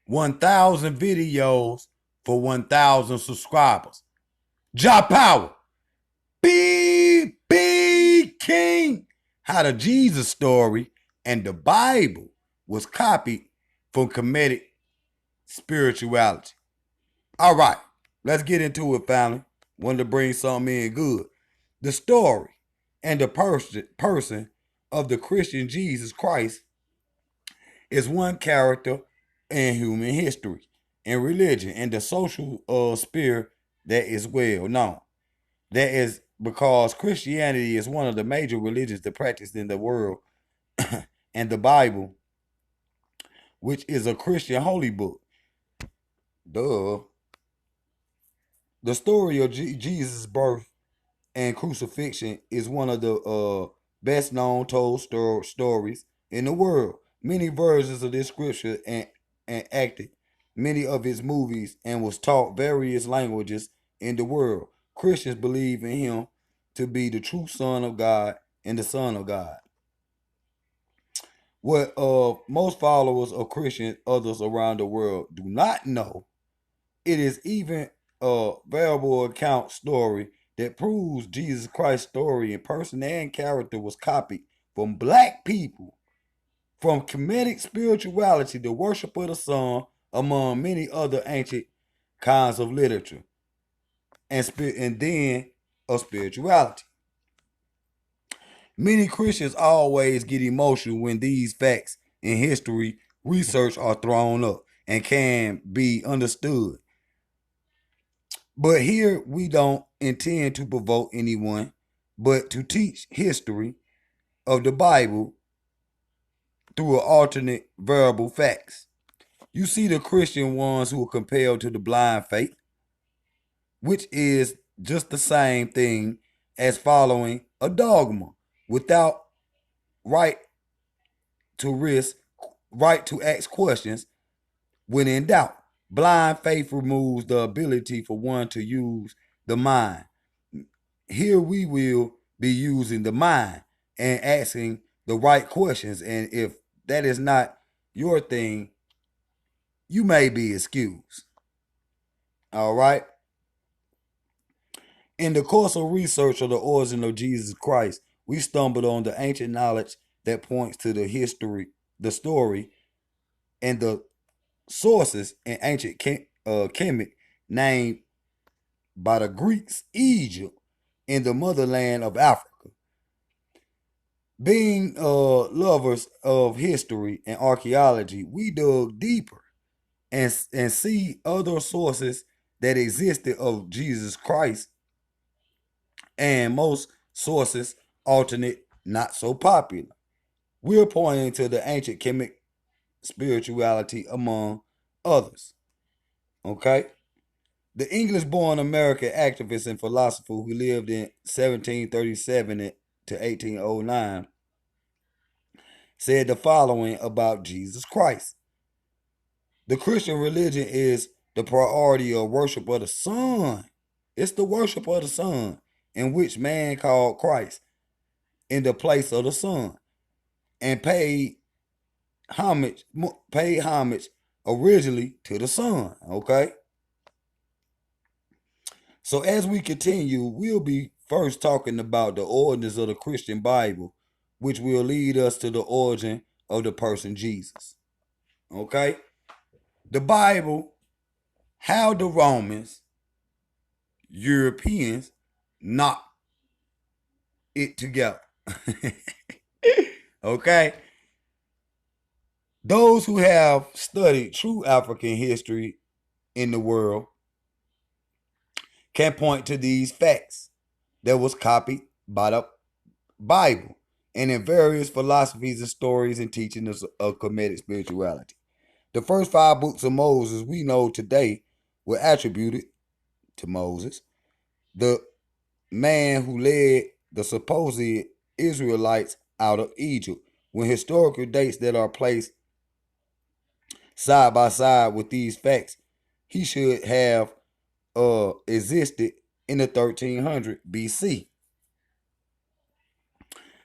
1,000 videos for 1,000 subscribers. Job power. B King. How the Jesus story and the Bible was copied from khemetic spirituality. All right, let's get into it, family. Wanted to bring something in good. The story and the person of the Christian Jesus Christ is one character in human history and religion and the social sphere that is well known. That is because Christianity is one of the major religions that practiced in the world, and the Bible, which is a Christian holy book. Duh. The story of Jesus' birth and crucifixion is one of the best known told stories in the world. Many versions of this scripture and acted many of his movies and was taught various languages in the world. Christians believe in him to be the true Son of God and the Son of God. What most followers of Christian others around the world do not know, it is even a variable account story that proves Jesus Christ's story in person and character was copied from black people, from khemetic spirituality, the worship of the sun, among many other ancient kinds of literature, and then of spirituality. Many Christians always get emotional when these facts in history research are thrown up and can be understood. But here we don't intend to provoke anyone, but to teach history of the Bible through alternate variable facts. You see the Christian ones who are compelled to the blind faith, which is just the same thing as following a dogma without right to risk, right to ask questions when in doubt. Blind faith removes the ability for one to use the mind. Here we will be using the mind and asking the right questions. And if that is not your thing, you may be excused. All right. In the course of research of the origin of Jesus Christ, we stumbled on the ancient knowledge that points to the history, the story, and the sources in ancient Kemet named by the Greeks Egypt in the motherland of Africa. Being lovers of history and archaeology, we dug deeper and see other sources that existed of Jesus Christ, and most sources alternate, not so popular. We're pointing to the ancient Kemet spirituality among others. Okay? The English-born American activist and philosopher who lived in 1737 to 1809 said the following about Jesus Christ. The Christian religion is the priority of worship of the Son. It's the worship of the Son, in which man called Christ in the place of the Son, and homage, paid homage originally to the Son. Okay? So as we continue, we'll be first talking about the origins of the Christian Bible, which will lead us to the origin of the person Jesus. Okay? The Bible, how the Romans, Europeans, knocked it together. Okay? Those who have studied true African history in the world can point to these facts that was copied by the Bible and in various philosophies and stories and teachings of khemetic spirituality. The first 5 books of Moses we know today were attributed to Moses, the man who led the supposed Israelites out of Egypt. When historical dates that are placed side by side with these facts, he should have existed in the 1300 BC.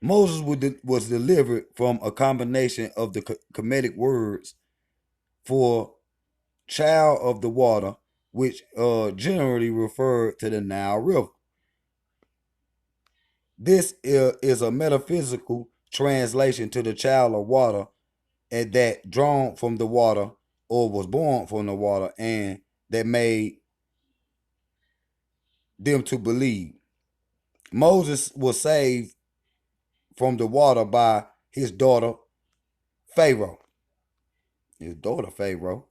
Moses was delivered from a combination of the Kemetic words for child of the water, which generally referred to the Nile River. This is a metaphysical translation to the child of water, and that drawn from the water or was born from the water, and that made them to believe. Moses was saved from the water by his daughter Pharaoh. His daughter Pharaoh.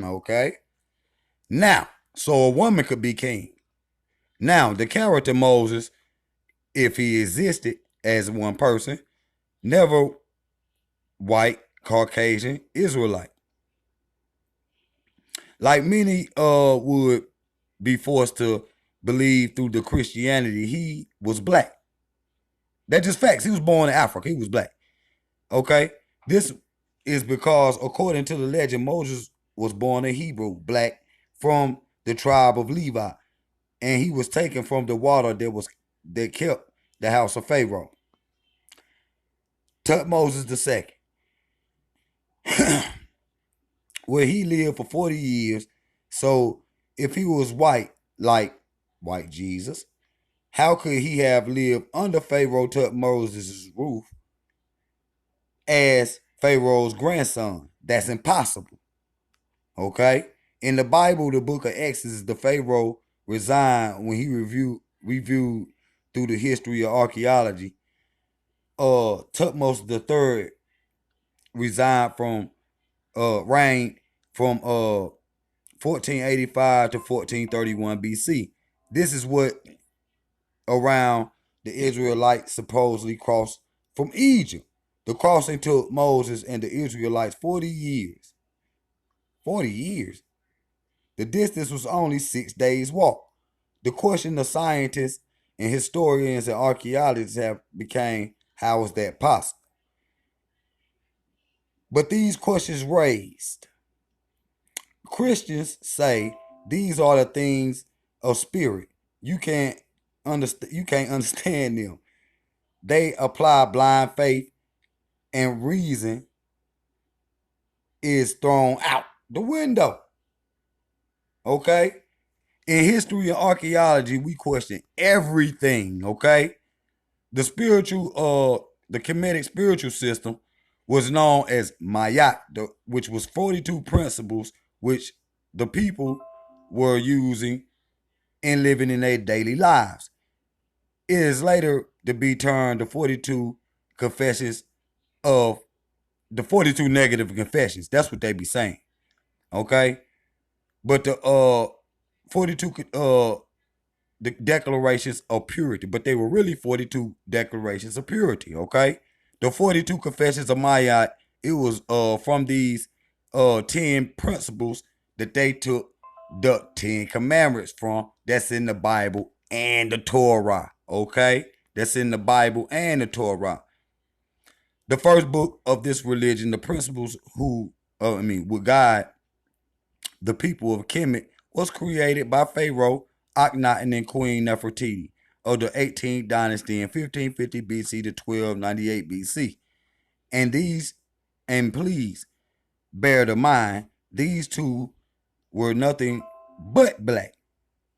Okay. Now, so a woman could be king. Now, the character Moses, if he existed as one person, never white, Caucasian, Israelite. Like many would be forced to believe through the Christianity, he was black. That's just facts. He was born in Africa. He was black. Okay? This is because, according to the legend, Moses was born a Hebrew, black, from the tribe of Levi. And he was taken from the water that kept the house of Pharaoh. Tutmosis II, where he lived for 40 years. So if he was white, like white Jesus, how could he have lived under Pharaoh Tutmosis' roof as Pharaoh's grandson? That's impossible. Okay? In the Bible, the book of Exodus, the Pharaoh resigned when he reviewed through the history of archaeology. Tutmosis III resigned from reigned from 1485 to 1431 BC. This is what around the Israelites supposedly crossed from Egypt. The crossing took Moses and the Israelites 40 years. 40 years. The distance was only 6 days' walk. The question the scientists and historians and archaeologists have became, how is that possible? But these questions raised, Christians say these are the things of spirit. You can't understand them. They apply blind faith, and reason is thrown out the window. Okay? In history and archaeology, we question everything, okay? The khemetic spiritual system was known as Mayat, which was 42 principles which the people were using and living in their daily lives. It is later to be termed the 42 confessions of the 42 negative confessions. That's what they be saying. Okay? But the 42 the declarations of purity, but they were really 42 declarations of purity, okay? The 42 confessions of Mayat, it was from these 10 principles that they took the 10 commandments from. That's in the Bible and the Torah, okay? That's in the Bible and the Torah. The first book of this religion, the principles would guide the people of Kemet, was created by Pharaoh Akhenaten and Queen Nefertiti of the 18th dynasty in 1550 BC to 1298 BC. And please bear in mind, these two were nothing but black.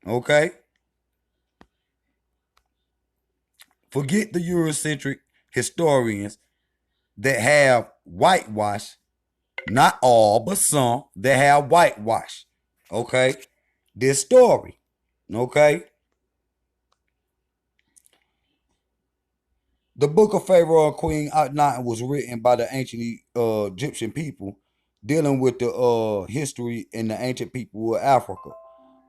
Okay? Forget the Eurocentric historians that have whitewashed, not all, but some that have whitewashed. Okay? This story. Okay? The Book of Pharaoh and Queen Akhenaten was written by the ancient Egyptian people, dealing with the history and the ancient people of Africa,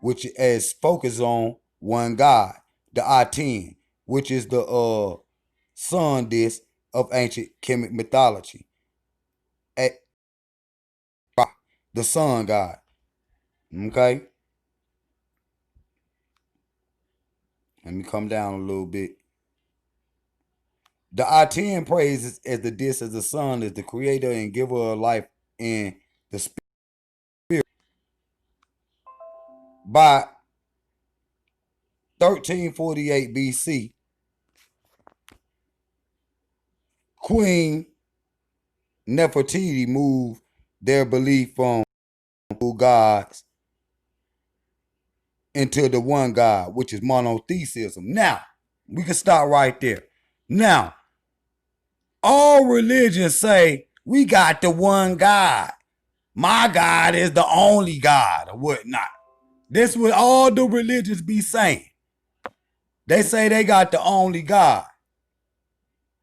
which is focused on one God, the Aten, which is the sun disk of ancient Kemet mythology. The sun god. Okay? Let me come down a little bit. The Aten praises as the disk of the sun is the creator and giver of life in the spirit. By 1348 BC, Queen Nefertiti moved their belief from two gods into the one God, which is monotheism. Now, we can start right there. Now, all religions say we got the one God. My God is the only God or whatnot. This what all the religions be saying. They say they got the only God.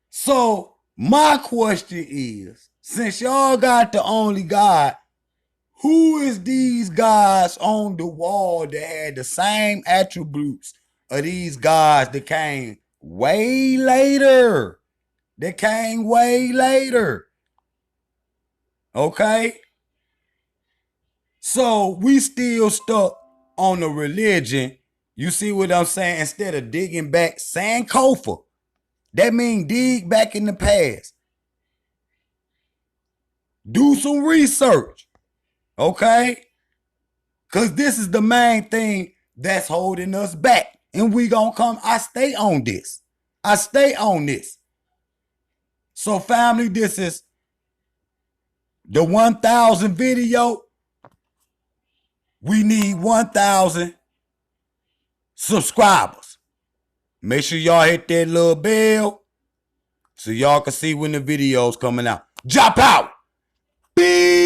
So my question is, since y'all got the only God, who is these gods on the wall that had the same attributes of these gods that came way later? Okay? So we still stuck on the religion. You see what I'm saying? Instead of digging back, Sankofa. That means dig back in the past. Do some research. Okay? Because this is the main thing that's holding us back. And we gonna come. I stay on this. So family, this is the 1000 video. We need 1000 subscribers. Make sure y'all hit that little bell so y'all can see when the video's coming out. Drop out. Peace.